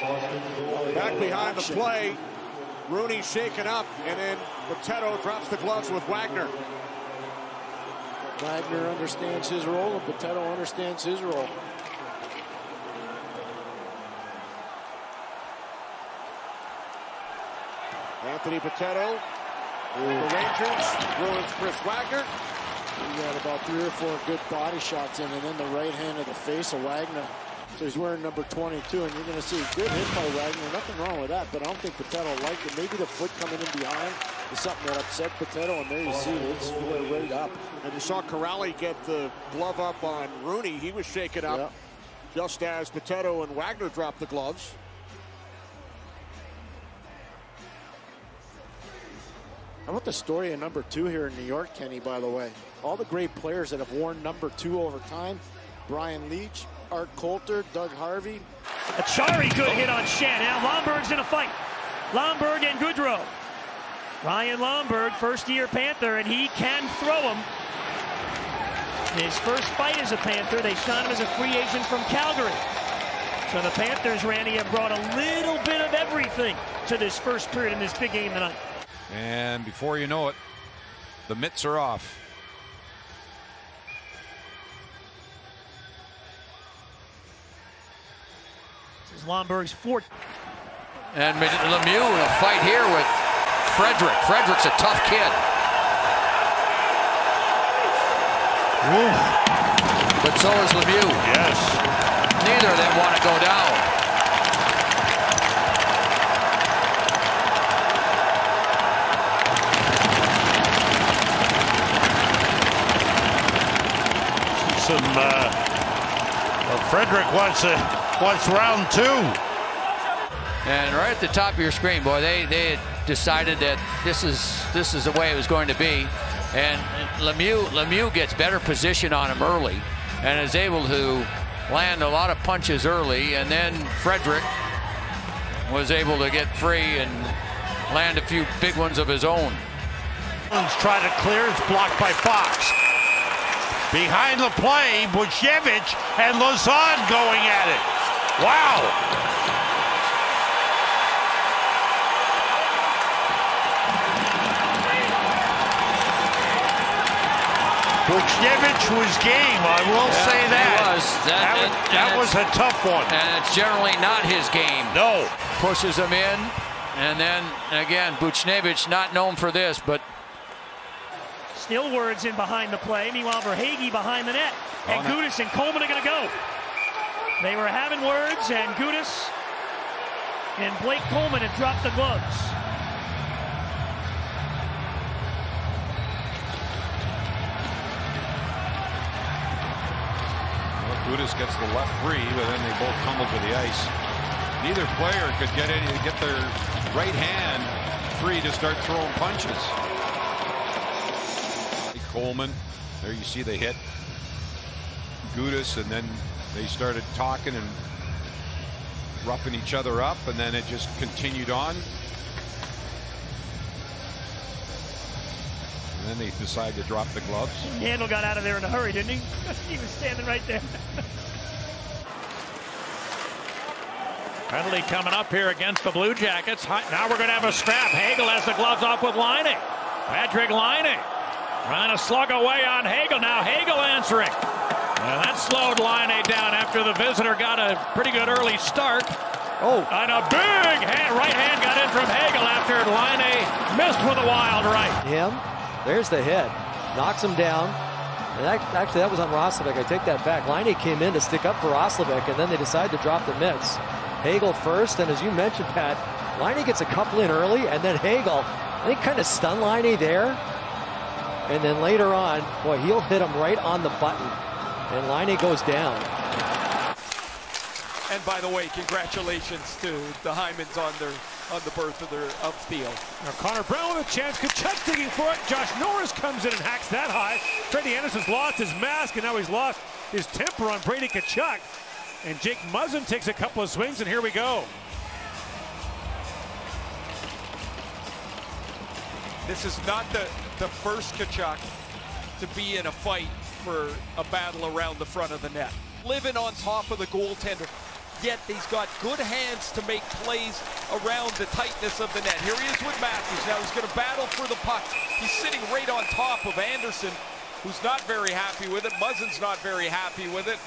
Back behind the play. Rooney shaken up, and then Patto drops the gloves with Wagner. Wagner understands his role, and Patto understands his role. Anthony Patto, the Rangers, ruins Chris Wagner. He got about 3 or 4 good body shots in, and then the right hand of the face of Wagner. So he's wearing number 22, and you're going to see a good hit by Wagner. Nothing wrong with that, but I don't think Patto liked it. Maybe the foot coming in behind is something that upset Patto, and there you see it. It's right up. And you saw Corrali get the glove up on Rooney. He was shaken up just as Patto and Wagner dropped the gloves. How about the story of number 2 here in New York, Kenny, by the way? All the great players that have worn number 2 over time. Brian Leach, Art Coulter, Doug Harvey. A Chari good hit on Shen. Now Lombard's in a fight. Lombard and Goudreau. Ryan Lombard, first-year Panther, and he can throw him. His first fight as a Panther, they signed him as a free agent from Calgary. So the Panthers, Randy, have brought a little bit of everything to this first period in this big game tonight. And before you know it, the mitts are off. This is Lombard's fourth. And Lemieux in a fight here with Frederick. Frederick's a tough kid. Ooh. But so is Lemieux. Yes. Neither of them want to go down. Frederick wants round 2. And right at the top of your screen, boy, they had decided that this is the way it was going to be. And Lemieux gets better position on him early and is able to land a lot of punches early. And then Frederick was able to get free and land a few big ones of his own. Trying to clear, it's blocked by Fox. Behind the play, Buchnevich and Lauzon going at it. Wow. Buchnevich was game, I will say that. That was a tough one. And it's generally not his game. No. Pushes him in, and then again, Buchnevich not known for this, but Still words in behind the play. Meanwhile, for Hagel behind the net. And Gould and Coleman are going to go. They were having words, and Gould and Blake Coleman had dropped the gloves. Well, Gould gets the left free, but then they both tumble to the ice. Neither player could get their right hand free to start throwing punches. Coleman, there you see the hit. Gould, and then they started talking and roughing each other up, and then it just continued on. And then they decided to drop the gloves. Handel got out of there in a hurry, didn't he? He was standing right there. Penalty coming up here against the Blue Jackets. Now we're going to have a scrap. Hagel has the gloves off with Laine. Patrick Laine trying to slug away on Hagel. Now Hagel answering. And that slowed Laine down after the visitor got a pretty good early start. Oh. And a big right hand got in from Hagel after Laine missed with a wild right. Him. There's the hit. Knocks him down. And actually, that was on Roslovic. I take that back. Laine came in to stick up for Roslovic, and then they decided to drop the mitts. Hagel first, and as you mentioned, Pat, Laine gets a couple in early, and then Hagel, I think, kind of stunned Laine there. And then later on, boy, he'll hit him right on the button. And Laine goes down. And by the way, congratulations to the Hymans on the birth of Theo. Now Connor Brown with a chance. Kachuk digging for it. Josh Norris comes in and hacks that high. Freddie Anderson's lost his mask, and now he's lost his temper on Brady Kachuk. And Jake Muzzin takes a couple of swings, and here we go. This is not the first Kachuk to be in a fight for a battle around the front of the net. Living on top of the goaltender. yet he's got good hands to make plays around the tightness of the net. Here he is with Matthews. Now he's going to battle for the puck. He's sitting right on top of Anderson, who's not very happy with it. Muzzin's not very happy with it.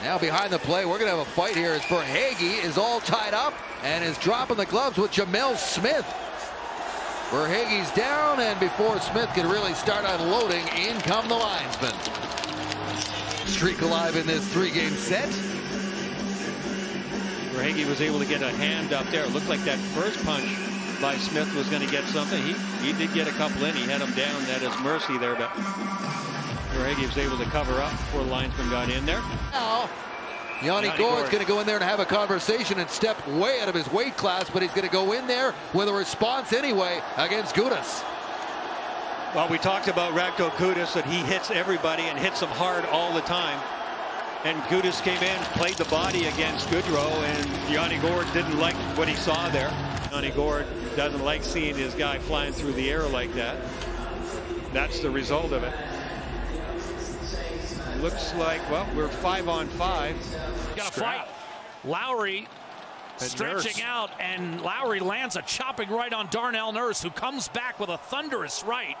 Now behind the play, we're going to have a fight here as Verhaeghe is all tied up and is dropping the gloves with Jamel Smith. Verhaeghe's down, and before Smith can really start unloading, in come the linesmen. Streak alive in this three-game set. Verhaeghe was able to get a hand up there. It looked like that first punch by Smith was going to get something. He did get a couple in. He had him down at his mercy there, but Verhaeghe was able to cover up before the linesman got in there. Now, Yanni Gourd's going to go in there and have a conversation and step way out of his weight class, but he's going to go in there with a response anyway against Gudas. Well, we talked about Radko Gudas, that he hits everybody and hits them hard all the time. And Gudas came in, played the body against Goudreau, and Yanni Gourde didn't like what he saw there. Yanni Gourde doesn't like seeing his guy flying through the air like that. That's the result of it. Looks like, well, we're 5-on-5. Got a fight. Lowry stretching out, and Lowry lands a chopping right on Darnell Nurse, who comes back with a thunderous right.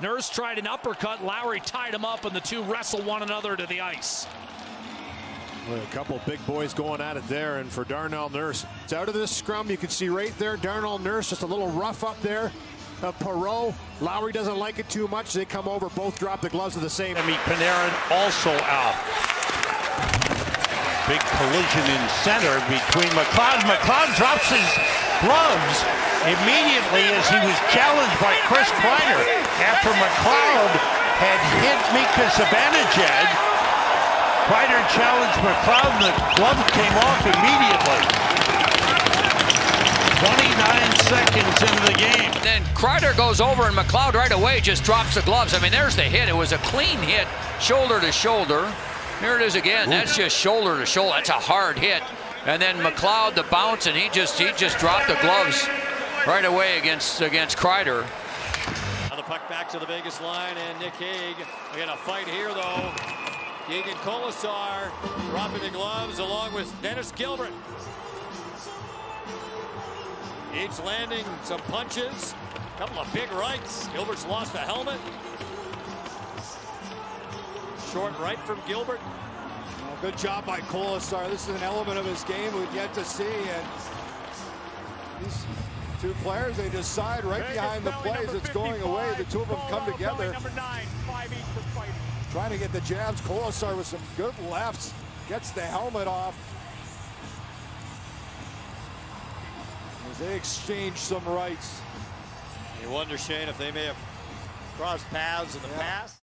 Nurse tried an uppercut. Lowry tied him up, and the two wrestle one another to the ice. Well, a couple big boys going at it there, and for Darnell Nurse, it's out of this scrum. You can see right there, Darnell Nurse just a little rough up there. Perreault, Lowry doesn't like it too much. They come over, both drop the gloves at the same. Panarin also out. Big collision in center between McLeod. McLeod drops his gloves immediately as he was challenged by Chris Kreider after McLeod had hit Mika Zibanejad. Kreider challenged McLeod, and the glove came off immediately. 29 seconds into the game. Then Kreider goes over, and McLeod right away just drops the gloves. I mean, there's the hit. It was a clean hit, shoulder to shoulder. Here it is again. That's just shoulder to shoulder. That's a hard hit. And then McLeod, the bounce, and he just dropped the gloves right away against Kreider. Now the puck back to the Vegas line, and Nick Hague. We got a fight here, though. Gigan Colasar dropping the gloves along with Dennis Gilbert. Each landing some punches, a couple of big rights. Gilbert's lost a helmet. Short right from Gilbert. Well, good job by Colasar. This is an element of his game we've yet to see. And these two players, they decide right behind the plays it's going away. The two of them come together. Number 9, 5 each for fight. Trying to get the jabs. Colasar with some good lefts. Gets the helmet off. As they exchange some rights. You wonder, Shane, if they may have crossed paths in the past.